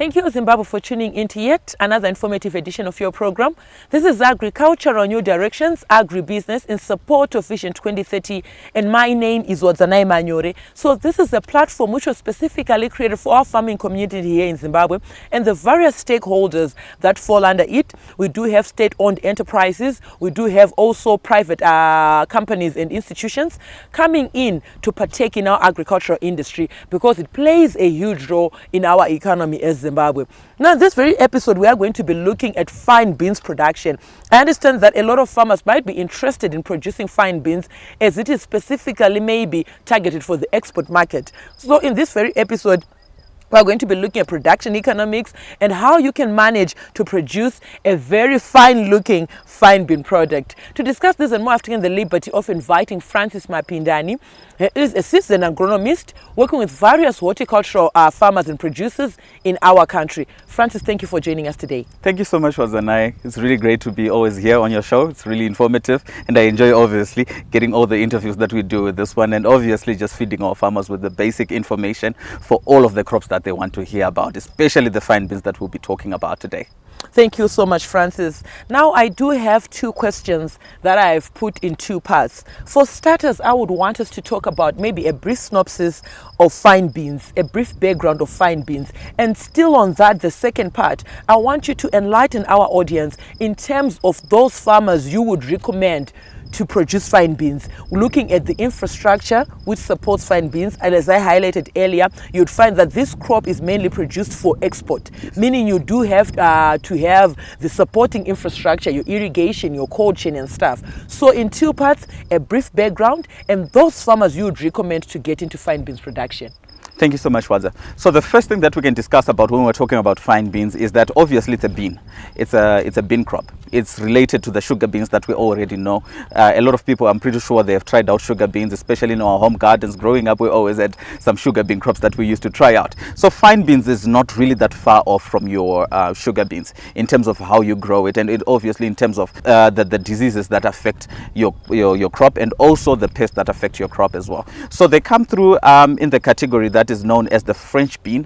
Thank you, Zimbabwe, for tuning into yet another informative edition of your program. This is Agricultural New Directions, Agribusiness in support of Vision 2030, and my name is Wadzanai Manyore. So this is a platform which was specifically created for our farming community here in Zimbabwe and the various stakeholders that fall under it. We do have state-owned enterprises. We do have also private companies and institutions coming in to partake in our agricultural industry because it plays a huge role in our economy as Zimbabwe. Now, in this very episode, we are going to be looking at fine beans production. I understand that a lot of farmers might be interested in producing fine beans as it is specifically maybe targeted for the export market. So in this very episode, we're going to be looking at production economics and how you can manage to produce a very fine-looking fine bean product. To discuss this and more, I've taken the liberty of inviting Francis Mapindani. He is a seasoned agronomist working with various horticultural farmers and producers in our country. Francis, thank you for joining us today. Thank you so much, Wazanai. It's really great to be always here on your show. It's really informative, and I enjoy obviously getting all the interviews that we do with this one, and obviously just feeding our farmers with the basic information for all of the crops that they want to hear about, especially the fine beans that we'll be talking about today. Thank you so much, Francis. Now, I do have two questions that I've put in two parts. For starters, I would want us to talk about maybe a brief synopsis of fine beans, a brief background of fine beans. And still on that, the second part, I want you to enlighten our audience in terms of those farmers you would recommend to produce fine beans, looking at the infrastructure which supports fine beans. And as I highlighted earlier, you'd find that this crop is mainly produced for export, meaning you do have to have the supporting infrastructure, your irrigation, your cold chain and stuff. So in two parts, a brief background and those farmers you would recommend to get into fine beans production. Thank you so much, Waza. So the first thing that we can discuss about when we're talking about fine beans is that obviously it's a bean. It's a bean crop. It's related to the sugar beans that we already know. A lot of people, I'm pretty sure they have tried out sugar beans, especially in our home gardens. Growing up, we always had some sugar bean crops that we used to try out. So fine beans is not really that far off from your sugar beans in terms of how you grow it, and it obviously in terms of the diseases that affect your crop and also the pests that affect your crop as well. So they come through in the category that is known as the French bean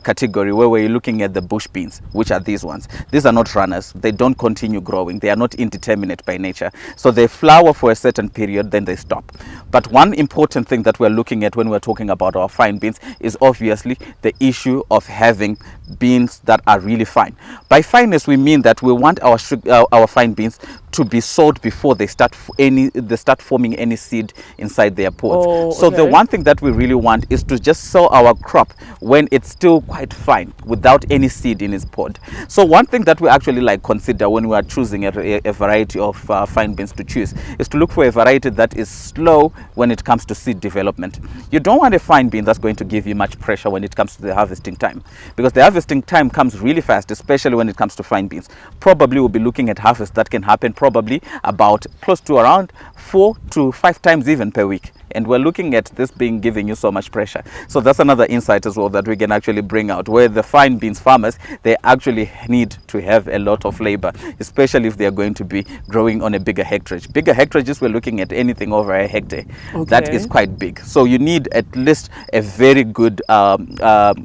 category, where we're looking at the bush beans, which are these ones. These are not runners. They don't continue growing. They are not indeterminate by nature. So they flower for a certain period, then they stop. But one important thing that we're looking at when we're talking about our fine beans is obviously the issue of having beans that are really fine. By fineness, we mean that we want our fine beans to be sold before they start forming any seed inside their pods. Oh, so the one thing that we really want is to just sell our crop when it's still quite fine without any seed in its pod. So one thing that we actually consider when we are choosing a variety of fine beans to choose is to look for a variety that is slow when it comes to seed development. You don't want a fine bean that's going to give you much pressure when it comes to the harvesting time, because the harvesting time comes really fast, especially when it comes to fine beans. Probably we'll be looking at harvest that can happen probably about close to around 4 to 5 times even per week. And we're looking at this being giving you so much pressure. So that's another insight as well that we can actually bring out, where the fine beans farmers, they actually need to have a lot of labor, especially if they're going to be growing on a bigger hectarage. Bigger hectarages, we're looking at anything over a hectare. Okay. That is quite big. So you need at least a very good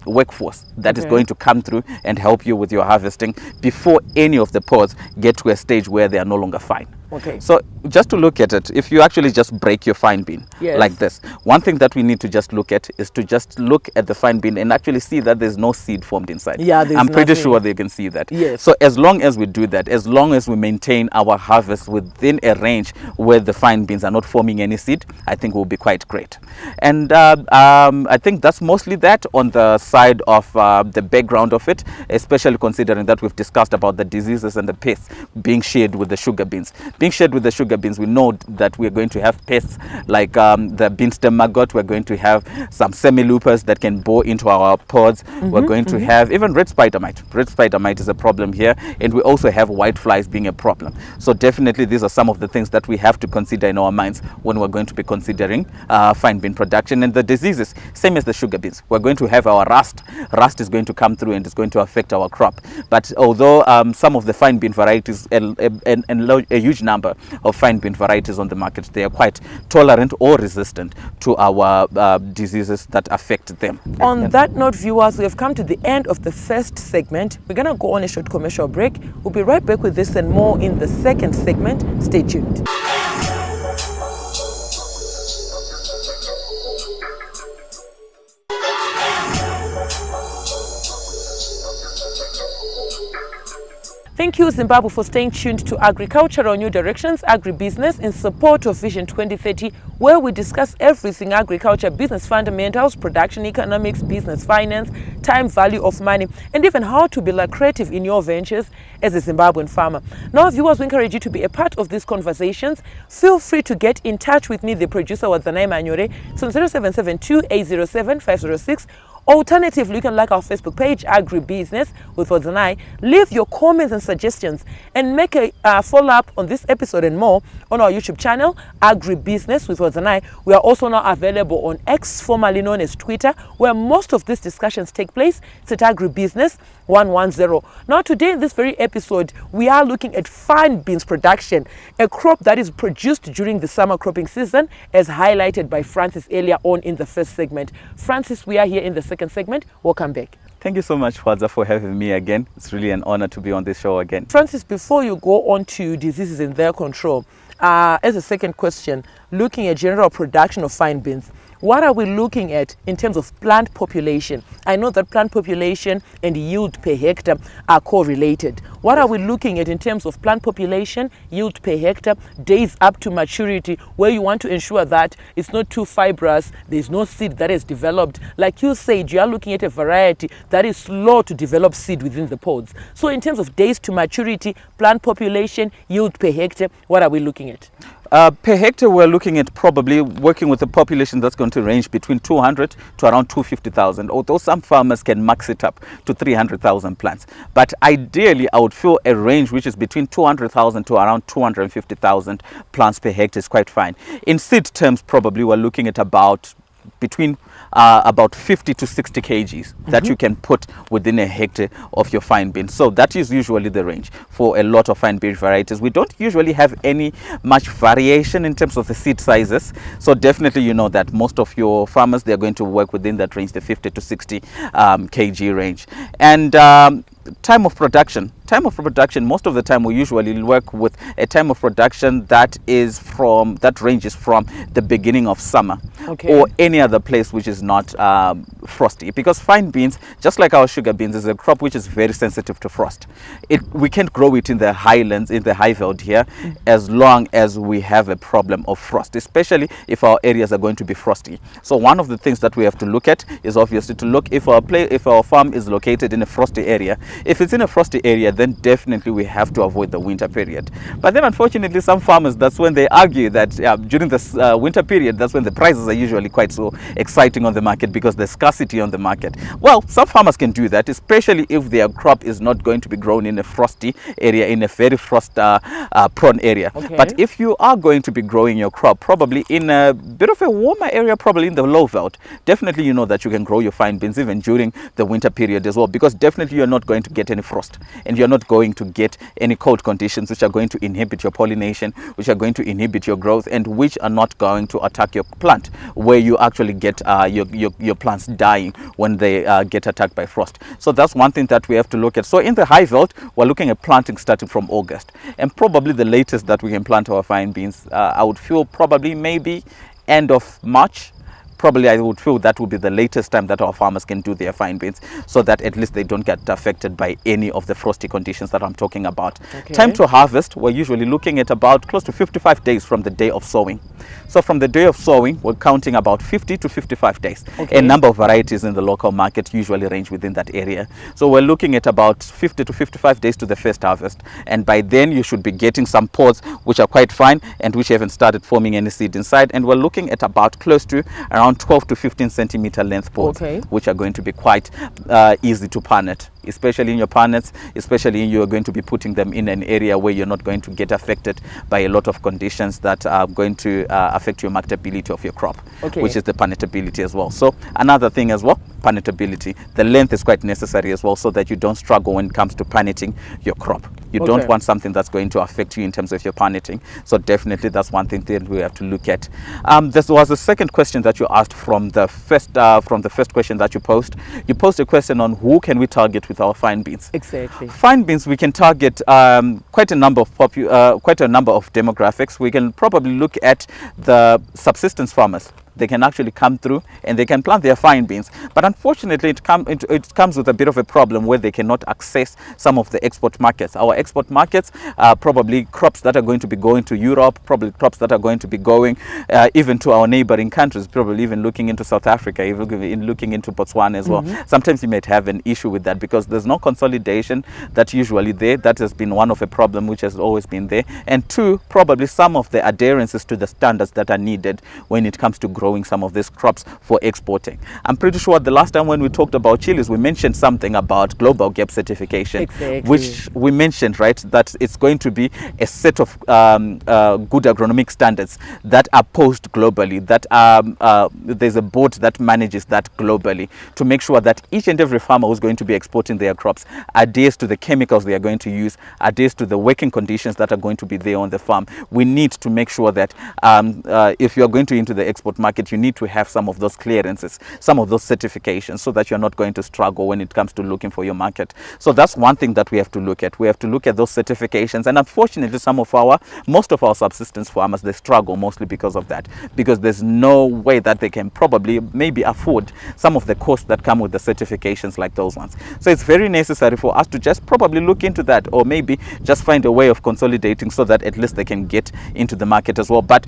workforce that is going to come through and help you with your harvesting before any of the pods get to a stage where they are no longer fine. Okay. So just to look at it, if you actually just break your fine bean like this, one thing that we need to just look at is to just look at the fine bean and actually see that there's no seed formed inside. Yeah, I'm pretty sure they can see that. Yes. So as long as we do that, as long as we maintain our harvest within a range where the fine beans are not forming any seed, I think will be quite great. And I think that's mostly that on the side of the background of it, especially considering that we've discussed about the diseases and the pests being shared with the sugar beans. Being shared with the sugar beans, we know that we're going to have pests like the bean stem maggot. We're going to have some semi-loopers that can bore into our pods. We're going to have even red spider mite. Red spider mite is a problem here, and we also have white flies being a problem. So definitely these are some of the things that we have to consider in our minds when we're going to be considering fine bean production. And the diseases, same as the sugar beans, we're going to have our rust. Rust is going to come through and it's going to affect our crop. But although some of the fine bean varieties, a huge number number of fine bean varieties on the market. They are quite tolerant or resistant to our diseases that affect them. On that note, viewers, we have come to the end of the first segment. We're going to go on a short commercial break. We'll be right back with this and more in the second segment. Stay tuned. Thank you, Zimbabwe, for staying tuned to Agricultural New Directions, Agribusiness, in support of Vision 2030, where we discuss everything agriculture, business fundamentals, production economics, business finance, time value of money, and even how to be lucrative in your ventures as a Zimbabwean farmer. Now, viewers, we encourage you to be a part of these conversations. Feel free to get in touch with me, the producer, Wadzanai Manyore, on 0772-807-506. Alternatively, you can like our Facebook page, Agribusiness with Wadzanai. Leave your comments and suggestions and make a follow-up on this episode and more on our YouTube channel, Agribusiness with Wadzanai. We are also now available on X, formerly known as Twitter, where most of these discussions take place. It's at Agribusiness 110. Now, today in this very episode, we are looking at fine beans production, a crop that is produced during the summer cropping season, as highlighted by Francis earlier on in the first segment. Francis, we are here in the second segment. Welcome back. Thank you so much, Wadza, for having me again. It's really an honor to be on this show again. Francis, before you go on to diseases and their control, as a second question, looking at general production of fine beans, what are we looking at in terms of plant population? I know that plant population and yield per hectare are correlated. What are we looking at in terms of plant population, yield per hectare, days up to maturity, where you want to ensure that it's not too fibrous, there's no seed that is developed. Like you said, you are looking at a variety that is slow to develop seed within the pods. So in terms of days to maturity, plant population, yield per hectare, what are we looking at? Per hectare, we're looking at probably working with a population that's going to range between 200 to around 250,000, although some farmers can max it up to 300,000 plants. But ideally, I would feel a range which is between 200,000 to around 250,000 plants per hectare is quite fine. In seed terms, probably we're looking at about between about 50 to 60 kgs that you can put within a hectare of your fine bean. So that is usually the range for a lot of fine bean varieties. We don't usually have any much variation in terms of the seed sizes. So definitely, you know that most of your farmers, they're going to work within that range, the 50 to 60 kg range. And time of production, most of the time we usually work with a time of production that ranges from the beginning of summer, or any other place which is not frosty, because fine beans, just like our sugar beans, is a crop which is very sensitive to frost. We can't grow it in the highlands, in the high veld here, as long as we have a problem of frost, especially if our areas are going to be frosty. So one of the things that we have to look at is obviously to look if our farm is located in a frosty area. If it's in a frosty area, then definitely we have to avoid the winter period. But then unfortunately, some farmers, that's when they argue that during this winter period, that's when the prices are usually quite so exciting on the market, because there's scarcity on the market. Well, some farmers can do that, especially if their crop is not going to be grown in a frosty area, in a very frost prone area. But if you are going to be growing your crop probably in a bit of a warmer area, probably in the low veld, definitely you know that you can grow your fine beans even during the winter period as well, because definitely you're not going to get any frost, and you're not going to get any cold conditions which are going to inhibit your pollination, which are going to inhibit your growth, and which are not going to attack your plant, where you actually get your plants dying when they get attacked by frost. So that's one thing that we have to look at. So in the high veld, we're looking at planting starting from August, and probably the latest that we can plant our fine beans, I would feel probably maybe end of March. Probably I would feel that would be the latest time that our farmers can do their fine beans, so that at least they don't get affected by any of the frosty conditions that I'm talking about. Time to harvest, we're usually looking at about close to 55 days from the day of sowing. So from the day of sowing, we're counting about 50 to 55 days. A number of varieties in the local market usually range within that area. So we're looking at about 50 to 55 days to the first harvest. And by then you should be getting some pods which are quite fine and which haven't started forming any seed inside. And we're looking at about close to around 12 to 15 centimeter length pods, which are going to be quite easy to punnet. especially in your punnets, especially you're going to be putting them in an area where you're not going to get affected by a lot of conditions that are going to affect your marketability of your crop, which is the punnetability as well. So another thing as well, punnetability, the length is quite necessary as well, so that you don't struggle when it comes to punneting your crop. You don't want something that's going to affect you in terms of your punneting. So definitely that's one thing that we have to look at. This was the second question that you asked from the first question that you posed. You posed a question on who can we target with our fine beans. Exactly. Fine beans, we can target quite a number of demographics. We can probably look at the subsistence farmers. They can actually come through and they can plant their fine beans, but unfortunately it comes with a bit of a problem where they cannot access some of the export markets. Our export markets are probably crops that are going to be going to Europe, probably crops that are going to be going even to our neighboring countries, probably even looking into South Africa, even looking into Botswana as well. Sometimes you might have an issue with that because there's no consolidation that's usually there. That has been one of a problem which has always been there. And two, probably some of the adherences to the standards that are needed when it comes to growing some of these crops for exporting. I'm pretty sure the last time when we talked about chilies, we mentioned something about global GAP certification, which we mentioned, right, that it's going to be a set of good agronomic standards that are posed globally, that there's a board that manages that globally to make sure that each and every farmer who's going to be exporting their crops adheres to the chemicals they are going to use, adheres to the working conditions that are going to be there on the farm. We need to make sure that if you're going to into the export market, you need to have some of those clearances, some of those certifications, so that you're not going to struggle when it comes to looking for your market. So that's one thing that we have to look at. We have to look at those certifications, and unfortunately most of our subsistence farmers, they struggle mostly because of that, because there's no way that they can probably maybe afford some of the costs that come with the certifications like those ones. So it's very necessary for us to just probably look into that, or maybe just find a way of consolidating so that at least they can get into the market as well. But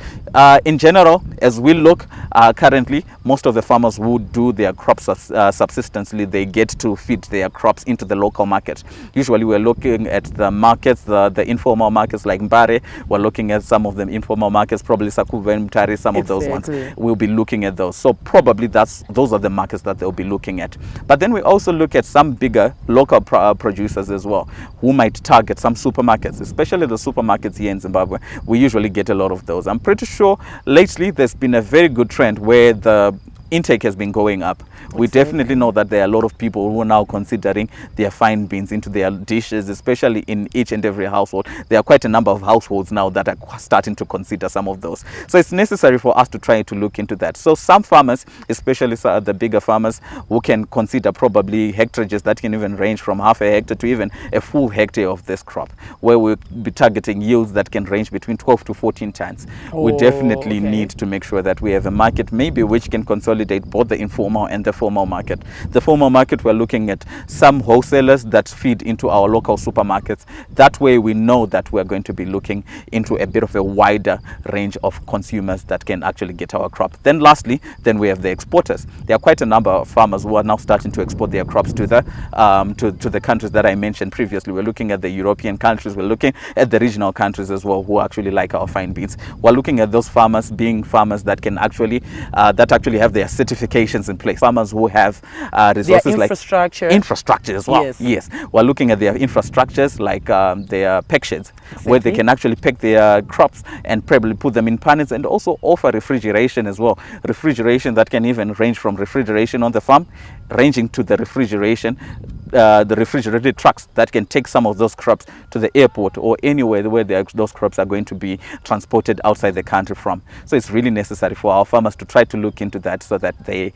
in general, as we look currently, most of the farmers who do their crops subsistently, they get to feed their crops into the local market. Usually we're looking at the markets, the informal markets like Mbare. We're looking at some of the informal markets, probably Sakuva and Mutare, some of those ones. We'll be looking at those. So probably those are the markets that they'll be looking at. But then we also look at some bigger local producers as well, who might target some supermarkets, especially the supermarkets here in Zimbabwe. We usually get a lot of those. I'm pretty sure lately there's been a very good trend where the intake has been going up. We definitely know that there are a lot of people who are now considering their fine beans into their dishes, especially in each and every household. There are quite a number of households now that are starting to consider some of those. So it's necessary for us to try to look into that. So some farmers, especially the bigger farmers, who can consider probably hectares that can even range from half a hectare to even a full hectare of this crop, where we'll be targeting yields that can range between 12 to 14 tons. We definitely need to make sure that we have a market maybe which can consolidate both the informal and the formal market. The formal market, we're looking at some wholesalers that feed into our local supermarkets. That way we know that we're going to be looking into a bit of a wider range of consumers that can actually get our crop. Then lastly, then we have the exporters. There are quite a number of farmers who are now starting to export their crops to the countries that I mentioned previously. We're looking at the European countries, we're looking at the regional countries as well, who actually like our fine beans. We're looking at those farmers being farmers that can actually have their certifications in place. Farmers who have resources like infrastructure as well. Yes. We're looking at their infrastructures like their pack sheds, where they can actually pack their crops and probably put them in pallets, and also offer refrigeration as well. Refrigeration that can even range from refrigeration on the farm, ranging to the refrigerated trucks that can take some of those crops to the airport or anywhere where those crops are going to be transported outside the country from. So it's really necessary for our farmers to try to look into that, so that they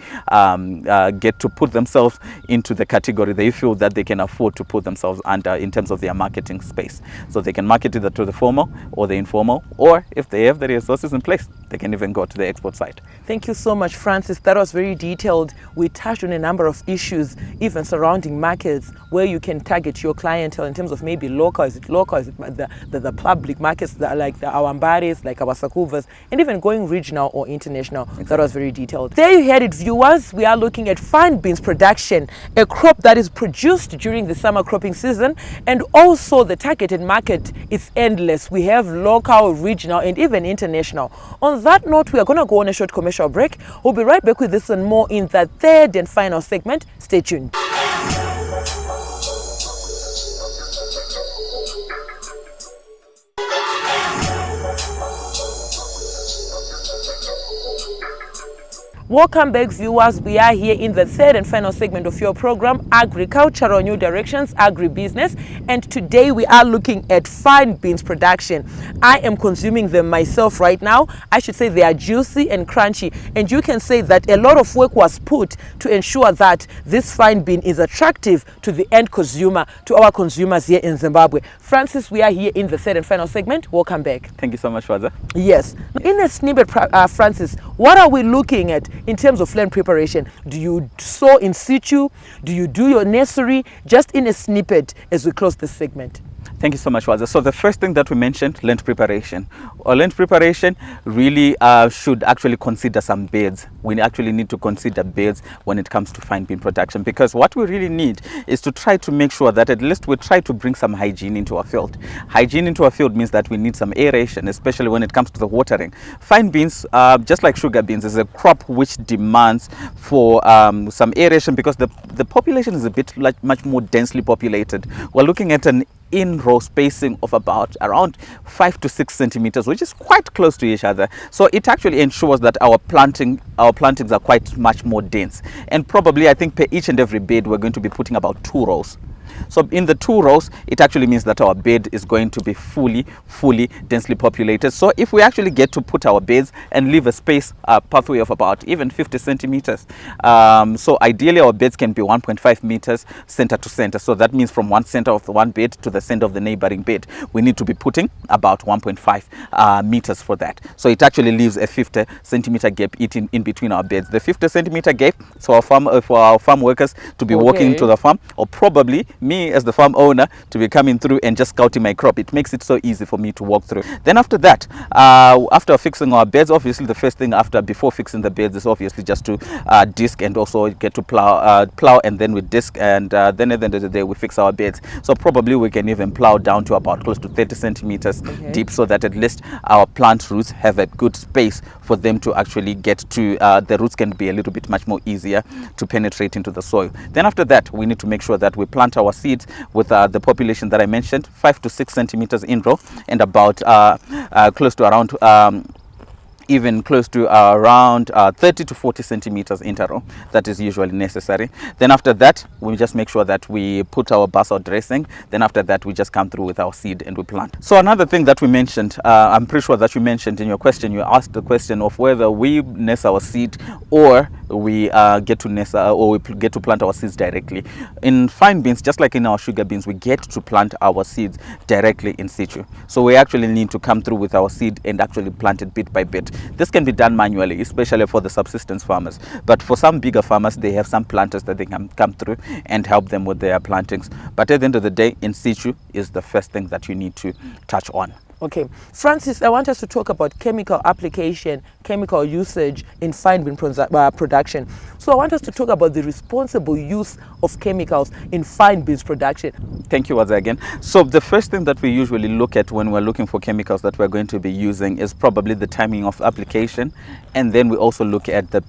get to put themselves into the category they feel that they can afford to put themselves under in terms of their marketing space. So they can market either to the formal or the informal, or if they have the resources in place, they can even go to the export side. Thank you so much, Francis. That was very detailed. We touched on a number of issues, even surrounding markets, where you can target your clientele in terms of maybe local, is it the public markets that are like our Mbares, like our Sakuvas, and even going regional or international. Exactly. That was very detailed. There you heard it, viewers. We are looking at fine beans production, a crop that is produced during the summer cropping season, and also the targeted market is endless. We have local, regional, and even international. On that note, we are going to go on a short commercial break. We'll be right back with this and more in the third and final segment. Stay tuned. Welcome back, viewers. We are here in the third and final segment of your program, Agricultural New Directions, Agribusiness. And today we are looking at fine beans production. I am consuming them myself right now. I should say they are juicy and crunchy. And you can say that a lot of work was put to ensure that this fine bean is attractive to the end consumer, to our consumers here in Zimbabwe. Francis, we are here in the third and final segment. Welcome back. Thank you so much, Faza. Yes. In a snippet, Francis, what are we looking at in terms of land preparation? Do you sow in situ? Do you do your nursery? Just in a snippet as we close this segment. Thank you so much, Waza. So the first thing that we mentioned, land preparation. Or land preparation really should actually consider some beds. We actually need to consider beds when it comes to fine bean production, because what we really need is to try to make sure that at least we try to bring some hygiene into our field. Hygiene into our field means that we need some aeration, especially when it comes to the watering. Fine beans, just like sugar beans, is a crop which demands for some aeration, because the population is a bit much more densely populated. We're looking at an in-row spacing of about around 5 to 6 centimeters, which is quite close to each other. So it actually ensures that our plantings are quite much more dense. And probably, I think, per each and every bed, we're going to be putting about 2 rows. So in the 2 rows, it actually means that our bed is going to be fully densely populated. So if we actually get to put our beds and leave a space, pathway of about even 50 centimeters. So ideally our beds can be 1.5 meters center to center. So that means from one center of the one bed to the center of the neighboring bed, we need to be putting about 1.5 meters for that. So it actually leaves a 50 centimeter gap in between our beds. The 50 centimeter gap, so for our farm workers to be walking to the farm, or probably me as the farm owner to be coming through and just scouting my crop. It makes it so easy for me to walk through. Then after that, after fixing our beds, obviously the first thing before fixing the beds is obviously just to disc and also get to plow, and then we disc, and then at the end of the day we fix our beds. So probably we can even plow down to about close to 30 centimeters deep, so that at least our plant roots have a good space for them to actually get to, the roots can be a little bit much more easier to penetrate into the soil. Then after that, we need to make sure that we plant our seeds with the population that I mentioned, 5 to 6 centimeters in row, and about close to around even close to around 30 to 40 centimeters interrow. That is usually necessary. Then after that, we just make sure that we put our basal dressing. Then after that, we just come through with our seed and we plant. So another thing that we mentioned, I'm pretty sure that you mentioned in your question, you asked the question of whether we nurse our seed or we get to nurse or we get to plant our seeds directly. In fine beans, just like in our sugar beans, we get to plant our seeds directly in situ. So we actually need to come through with our seed and actually plant it bit by bit. This can be done manually, especially for the subsistence farmers. But for some bigger farmers, they have some planters that they can come through and help them with their plantings. But at the end of the day, in situ is the first thing that you need to touch on. Okay, Francis, I want us to talk about chemical application, chemical usage in fine bean production. So I want us to talk about the responsible use of chemicals in fine beans production. Thank you, Waza, again. So the first thing that we usually look at when we're looking for chemicals that we're going to be using is probably the timing of application, and then we also look at the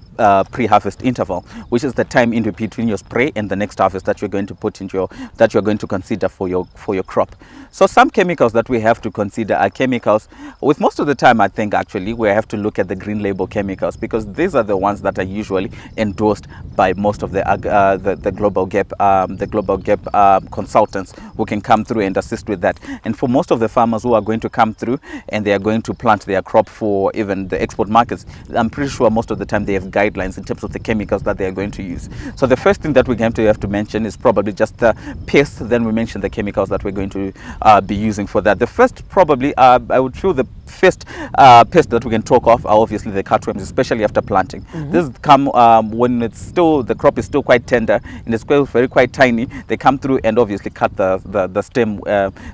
pre-harvest interval, which is the time in between your spray and the next harvest that you're going to put into that you're going to consider for your crop. So some chemicals that we have to consider are chemicals, with most of the time I think actually we have to look at the green label chemicals, because these are the ones that are usually endorsed by most of the Global Gap consultants who can come through and assist with that. And for most of the farmers who are going to come through and they are going to plant their crop for even the export markets, I'm pretty sure most of the time they have guidelines in terms of the chemicals that they are going to use. So the first thing that we're going to have to mention is probably just the pest. Then we mention the chemicals that we're going to be using for that. The first probably I would feel the first pest that we can talk of are obviously the cutworms, especially after planting. This come when it's still, the crop is still quite tender and it's quite tiny. They come through and obviously cut the stem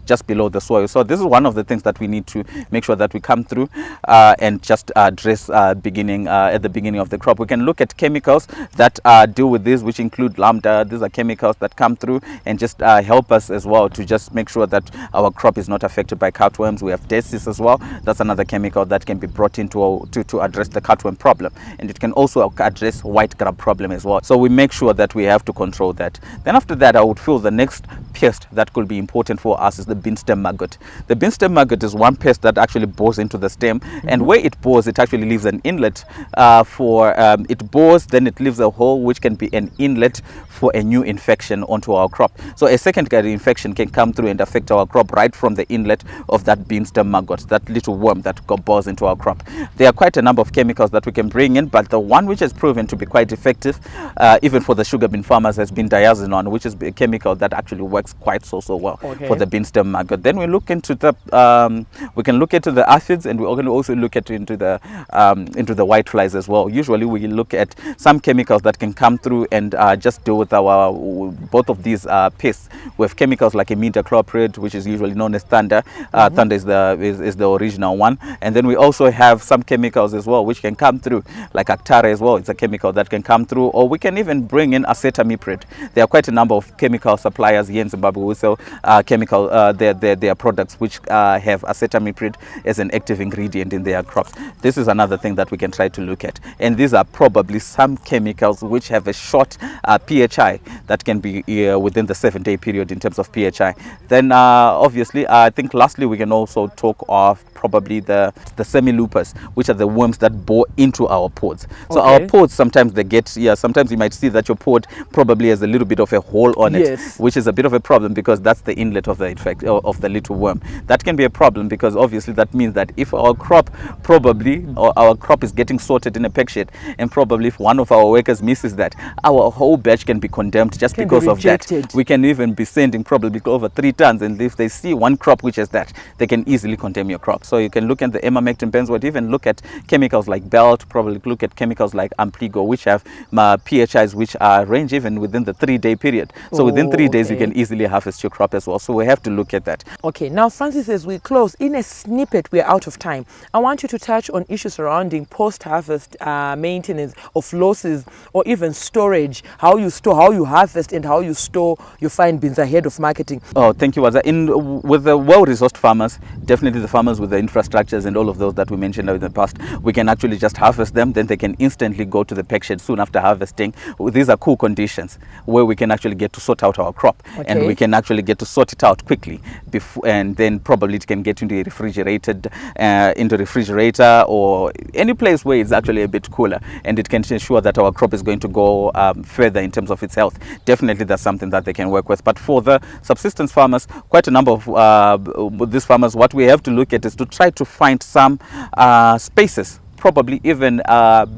just below the soil. So this is one of the things that we need to make sure that we come through and just address at the beginning of the crop. We can look at chemicals that deal with this, which include lambda. These are chemicals that come through and just help us as well to just make sure that our crop is not affected by cutworms. We have Decis as well. That's another chemical that can be brought in to address the cutworm problem, and it can also address white grub problem as well. So we make sure that we have to control that. Then after that, I would feel the next pest that could be important for us is the bean stem maggot. The bean stem maggot is one pest that actually bores into the stem, and where it bores, it actually leaves an inlet it bores, then it leaves a hole which can be an inlet for a new infection onto our crop. So a secondary infection can come through and affect our crop right from the inlet of that bean stem maggot, that little worm that bores into our crop. There are quite a number of chemicals that we can bring in, but the one which has proven to be quite effective, even for the sugar bean farmers, has been diazinon, which is a chemical that actually works quite so well for the bean stem maggot. Then we look into the we can look into the aphids, and we can also look into the white flies as well. Usually we look at some chemicals that can come through and just deal with our both of these pests. We have chemicals like imidacloprid, which is usually known as Thunder. Thunder is the original one, and then we also have some chemicals as well which can come through, like Actara as well. It's a chemical that can come through, or we can even bring in acetamiprid. There are quite a number of chemical suppliers here in Zimbabwe who sell their products which have acetamiprid as an active ingredient in their crops. This is another thing that we can try to look at, and these are probably some chemicals which have a short PHI that can be within the 7-day period in terms of PHI. Then obviously I think lastly we can also talk of probably the semi-loopers, which are the worms that bore into our pods. So our pods, sometimes they get, sometimes you might see that your pod probably has a little bit of a hole on it, which is a bit of a problem because that's the inlet of the of the little worm. That can be a problem because obviously that means that if our crop is getting sorted in a pack shed, and probably if one of our workers misses that, our whole batch can be condemned just because of that. We can even be sending probably over 3 tons, and if they see one crop which has that, they can easily condemn your crop. So you can look at the emamectin benzoate, even look at chemicals like Belt, probably look at chemicals like Ampligo, which have PHIs which range even within the 3-day period. So within 3 days you can easily harvest your crop as well. So we have to look at that. Okay, now Francis, as we close, in a snippet, we're out of time. I want you to touch on issues surrounding post-harvest maintenance of losses, or even storage, how you store, how you harvest, and how you store your fine beans ahead of marketing. Oh, thank you, Waza. With the well-resourced farmers, definitely the farmers with the infrastructures and all of those that we mentioned in the past, we can actually just harvest them, then they can instantly go to the pack shed soon after harvesting. These are cool conditions where we can actually get to sort out our crop, and we can actually get to sort it out quickly and then probably it can get into a refrigerator or any place where it's actually a bit cooler, and it can ensure that our crop is going to go further in terms of its health. Definitely that's something that they can work with. But for the subsistence farmers, quite a number of these farmers, what we have to look at is to try to find some spaces, probably even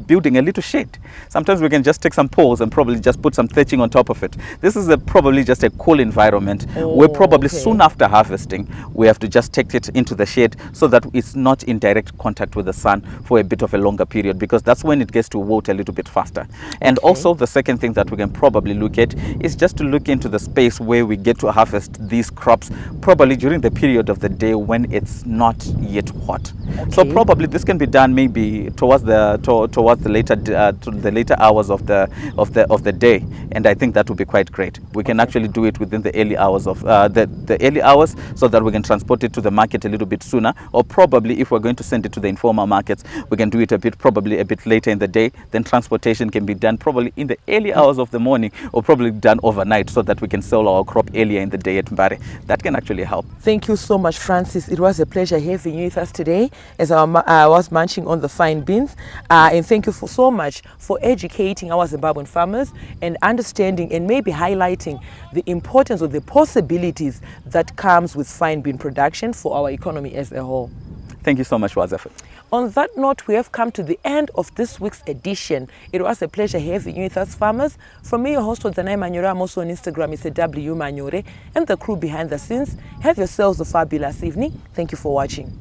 building a little shade. Sometimes we can just take some poles and probably just put some thatching on top of it. This is probably just a cool environment where probably soon after harvesting we have to just take it into the shade so that it's not in direct contact with the sun for a bit of a longer period, because that's when it gets to wilt a little bit faster. And also the second thing that we can probably look at is just to look into the space where we get to harvest these crops, probably during the period of the day when it's not yet hot. So probably this can be done maybe towards the later hours of the day, and I think that would be quite great. We can actually do it within the early hours of the early hours, so that we can transport it to the market a little bit sooner, or probably if we're going to send it to the informal markets, we can do it probably a bit later in the day. Then transportation can be done probably in the early hours of the morning, or probably done overnight, so that we can sell our crop earlier in the day at Mbare. That can actually help. Thank you so much, Francis. It was a pleasure having you with us today as I was munching on the fine beans, and thank you so much for educating our Zimbabwean farmers and understanding and maybe highlighting the importance of the possibilities that comes with fine bean production for our economy as a whole. Thank you so much, Waza. On that note, we have come to the end of this week's edition. It was a pleasure having you with us, farmers. From me, your host, Wadzanai Manyore. I'm also on Instagram. It's W Manyore, and the crew behind the scenes. Have yourselves a fabulous evening. Thank you for watching.